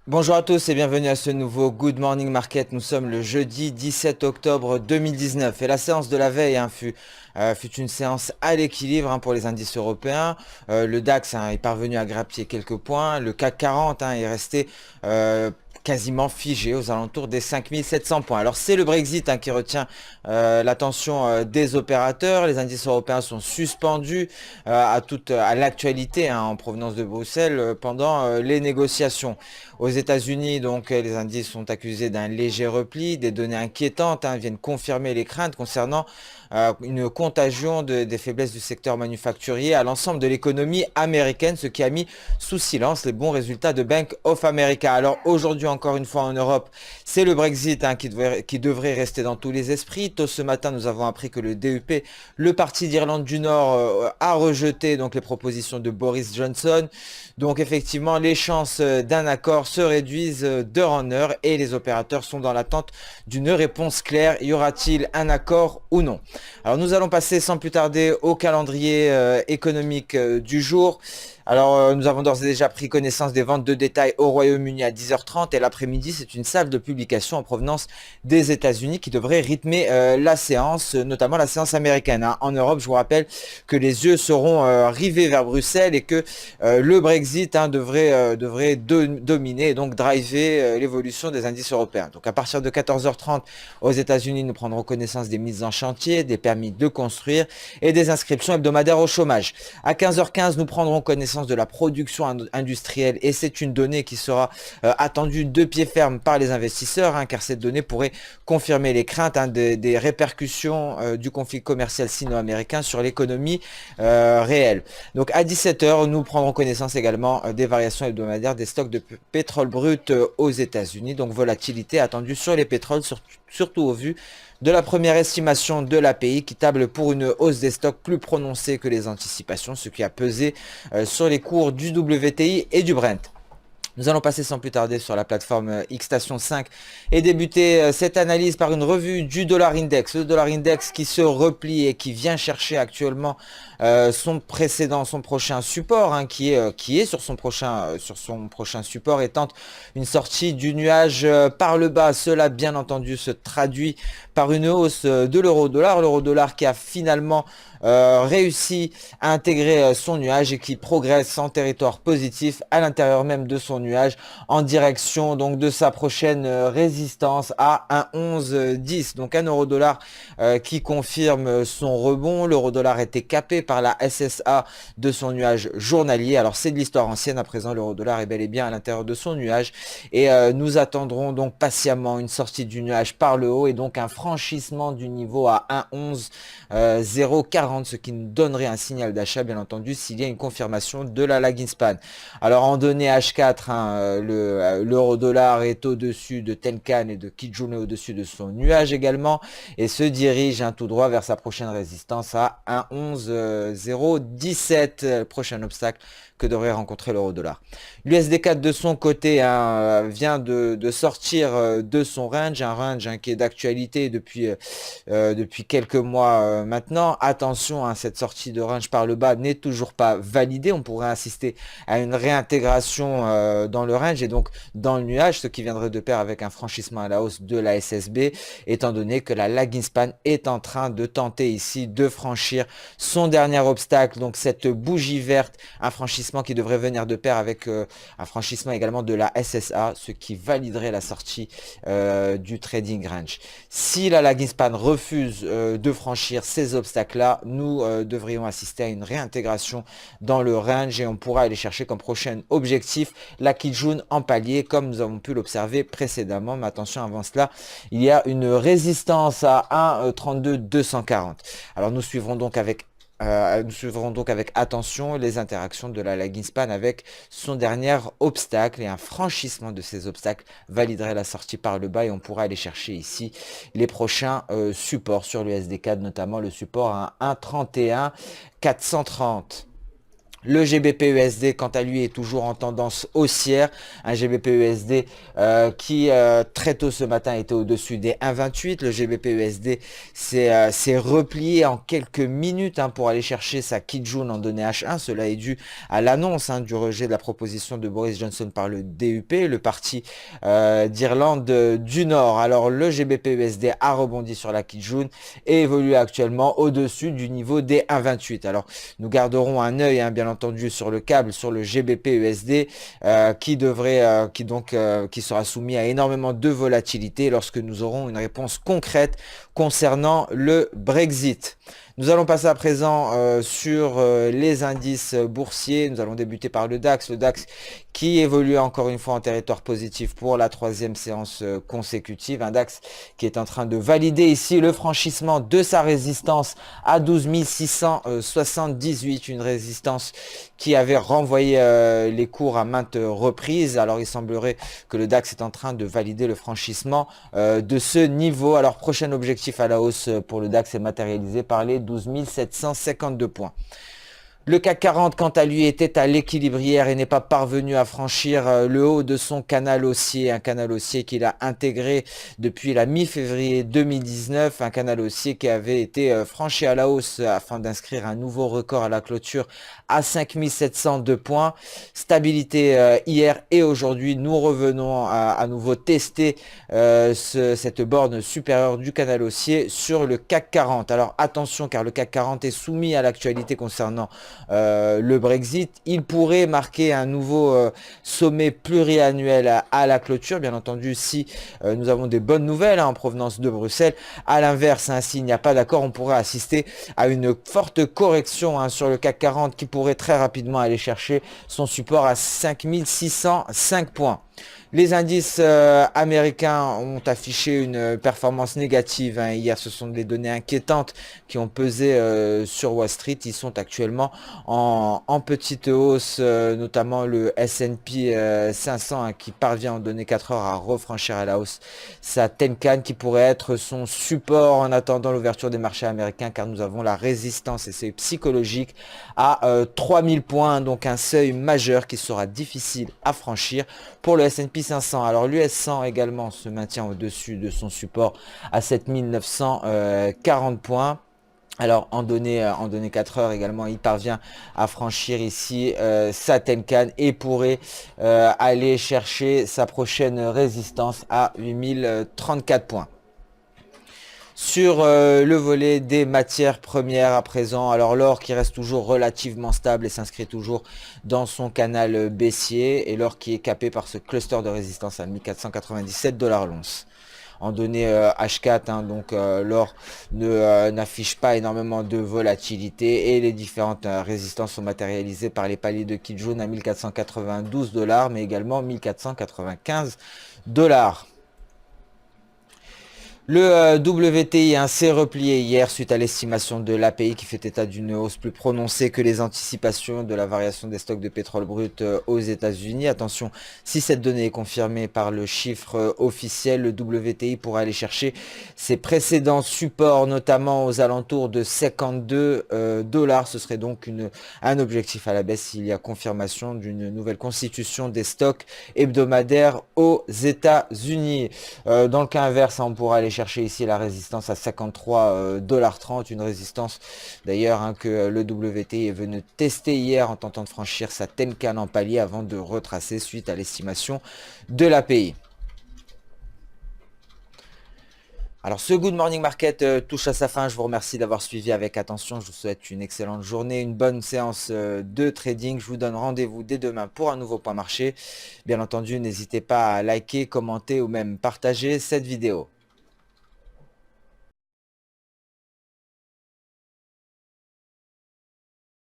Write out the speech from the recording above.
Bonjour à tous et bienvenue à ce nouveau Good Morning Market. Nous sommes le jeudi 17 octobre 2019 et la séance de la veille fut une séance à l'équilibre pour les indices européens. Le DAX est parvenu à grappiller quelques points. Le CAC 40 est resté quasiment figé aux alentours des 5700 points. Alors c'est le Brexit qui retient l'attention des opérateurs. Les indices européens sont suspendus à l'actualité en provenance de Bruxelles pendant les négociations. Aux États-Unis, donc, les indices sont accusés d'un léger repli. Des données inquiétantes viennent confirmer les craintes concernant une contagion des faiblesses du secteur manufacturier à l'ensemble de l'économie américaine, ce qui a mis sous silence les bons résultats de Bank of America. Alors aujourd'hui, encore une fois en Europe, c'est le Brexit qui devrait rester dans tous les esprits. Tôt ce matin, nous avons appris que le DUP, le parti d'Irlande du Nord, a rejeté donc les propositions de Boris Johnson. Donc effectivement, les chances d'un accord se réduisent d'heure en heure et les opérateurs sont dans l'attente d'une réponse claire. Y aura-t-il un accord ou non? Alors nous allons passer sans plus tarder au calendrier économique du jour. Alors nous avons d'ores et déjà pris connaissance des ventes de détail au Royaume-Uni à 10h30 et l'après-midi c'est une salve de publication en provenance des États-Unis qui devrait rythmer la séance, notamment la séance américaine. En Europe, je vous rappelle que les yeux seront rivés vers Bruxelles et que le Brexit devrait dominer et donc driver l'évolution des indices européens. Donc à partir de 14h30 aux États-Unis, nous prendrons connaissance des mises en chantier, des permis de construire et des inscriptions hebdomadaires au chômage. À 15h15, nous prendrons connaissance de la production industrielle et c'est une donnée qui sera attendue de pied ferme par les investisseurs car cette donnée pourrait confirmer les craintes des répercussions du conflit commercial sino-américain sur l'économie réelle. Donc à 17h, nous prendrons connaissance également des variations hebdomadaires des stocks de pétrole brut aux États-Unis. Donc volatilité attendue sur les pétroles, surtout au vu de la première estimation de l'API qui table pour une hausse des stocks plus prononcée que les anticipations, ce qui a pesé sur les cours du WTI et du Brent. Nous allons passer sans plus tarder sur la plateforme Xstation 5 et débuter cette analyse par une revue du dollar index. Le dollar index qui se replie et qui vient chercher actuellement son prochain support, qui est sur son prochain support et tente une sortie du nuage par le bas. Cela bien entendu se traduit par une hausse de l'euro-dollar. L'euro-dollar qui a finalement réussi à intégrer son nuage et qui progresse en territoire positif à l'intérieur même de son nuage en direction donc de sa prochaine résistance à 1,1110. Donc un euro-dollar qui confirme son rebond. L'euro-dollar était capé par la SSA de son nuage journalier. Alors c'est de l'histoire ancienne. À présent, l'euro-dollar est bel et bien à l'intérieur de son nuage et nous attendrons donc patiemment une sortie du nuage par le haut et donc un franchissement du niveau à 1,11,040, ce qui nous donnerait un signal d'achat bien entendu s'il y a une confirmation de la lagging span. Alors en données H4, l'euro-dollar est au-dessus de Tenkan et de Kijun au-dessus de son nuage également et se dirige tout droit vers sa prochaine résistance à 1,11,017, prochain obstacle que devrait rencontrer l'euro-dollar. L'USD4 de son côté vient de sortir de son range, un range qui est d'actualité depuis quelques mois maintenant. Attention, cette sortie de range par le bas n'est toujours pas validée. On pourrait assister à une réintégration dans le range et donc dans le nuage, ce qui viendrait de pair avec un franchissement à la hausse de la SSB, étant donné que la lagging span est en train de tenter ici de franchir son dernier obstacle, donc cette bougie verte, un franchissement qui devrait venir de pair avec un franchissement également de la SSA, ce qui validerait la sortie du trading range. Si la lagging span refuse de franchir ces obstacles-là, nous devrions assister à une réintégration dans le range et on pourra aller chercher comme prochain objectif la Kijun en palier comme nous avons pu l'observer précédemment. Mais attention, avant cela, il y a une résistance à 1,32,240. Alors nous suivrons donc avec attention les interactions de la lagging span avec son dernier obstacle et un franchissement de ces obstacles validerait la sortie par le bas et on pourra aller chercher ici les prochains supports sur l'USD4, notamment le support à 1,31,430. Le GBP-USD, quant à lui, est toujours en tendance haussière. Un GBP-USD qui, très tôt ce matin, était au-dessus des 1,28. Le GBP-USD s'est replié en quelques minutes pour aller chercher sa Kijun en données H1. Cela est dû à l'annonce du rejet de la proposition de Boris Johnson par le DUP, le parti d'Irlande du Nord. Alors, le GBP-USD a rebondi sur la Kijun et évolue actuellement au-dessus du niveau des 1,28. Alors, nous garderons un œil, bien entendu, sur le câble, sur le GBP-USD qui sera soumis à énormément de volatilité lorsque nous aurons une réponse concrète concernant le Brexit. Nous allons passer à présent sur les indices boursiers. Nous allons débuter par le DAX. Le DAX qui évolue encore une fois en territoire positif pour la troisième séance consécutive. Un DAX qui est en train de valider ici le franchissement de sa résistance à 12 678. Une résistance qui avait renvoyé les cours à maintes reprises. Alors il semblerait que le DAX est en train de valider le franchissement de ce niveau. Alors prochain objectif à la hausse pour le DAX est matérialisé par les 12 752 points. Le CAC 40, quant à lui, était à l'équilibre hier et n'est pas parvenu à franchir le haut de son canal haussier, un canal haussier qu'il a intégré depuis la mi-février 2019, un canal haussier qui avait été franchi à la hausse afin d'inscrire un nouveau record à la clôture à 5702 points. Stabilité hier et aujourd'hui, nous revenons à nouveau tester cette borne supérieure du canal haussier sur le CAC 40. Alors attention, car le CAC 40 est soumis à l'actualité concernant le Brexit. Il pourrait marquer un nouveau sommet pluriannuel à la clôture, bien entendu, si nous avons des bonnes nouvelles en provenance de Bruxelles. À l'inverse, s'il n'y a pas d'accord, on pourrait assister à une forte correction sur le CAC 40 qui pourrait très rapidement aller chercher son support à 5605 points. Les indices américains ont affiché une performance négative hier. Ce sont des données inquiétantes qui ont pesé sur Wall Street. Ils sont actuellement en petite hausse, notamment le S&P 500 qui parvient en données 4 heures à refranchir à la hausse sa Tenkan qui pourrait être son support en attendant l'ouverture des marchés américains, car nous avons la résistance et c'est psychologique à 3000 points, donc un seuil majeur qui sera difficile à franchir pour le S&P 500. Alors l'US 100 également se maintient au-dessus de son support à 7940 points. Alors en données 4 heures également, il parvient à franchir ici sa Tenkan et pourrait aller chercher sa prochaine résistance à 8034 points. Sur le volet des matières premières à présent, alors l'or qui reste toujours relativement stable et s'inscrit toujours dans son canal baissier, et l'or qui est capé par ce cluster de résistance à 1497 $ l'once. En données H4, donc l'or n'affiche pas énormément de volatilité et les différentes résistances sont matérialisées par les paliers de Kijun à 1492 $, mais également 1495 $. Le WTI s'est replié hier suite à l'estimation de l'API qui fait état d'une hausse plus prononcée que les anticipations de la variation des stocks de pétrole brut aux États-Unis. Attention, si cette donnée est confirmée par le chiffre officiel, le WTI pourra aller chercher ses précédents supports, notamment aux alentours de 52 $. Ce serait donc un objectif à la baisse s'il y a confirmation d'une nouvelle constitution des stocks hebdomadaires aux États-Unis. Dans le cas inverse, on pourra aller chercher ici la résistance à 53,30 $, une résistance d'ailleurs que le WTI est venu tester hier en tentant de franchir sa Tenkan en palier avant de retracer suite à l'estimation de l'API. Alors ce Good Morning Market touche à sa fin. Je vous remercie d'avoir suivi avec attention. Je vous souhaite une excellente journée, une bonne séance de trading. Je vous donne rendez-vous dès demain pour un nouveau point marché. Bien entendu, n'hésitez pas à liker, commenter ou même partager cette vidéo.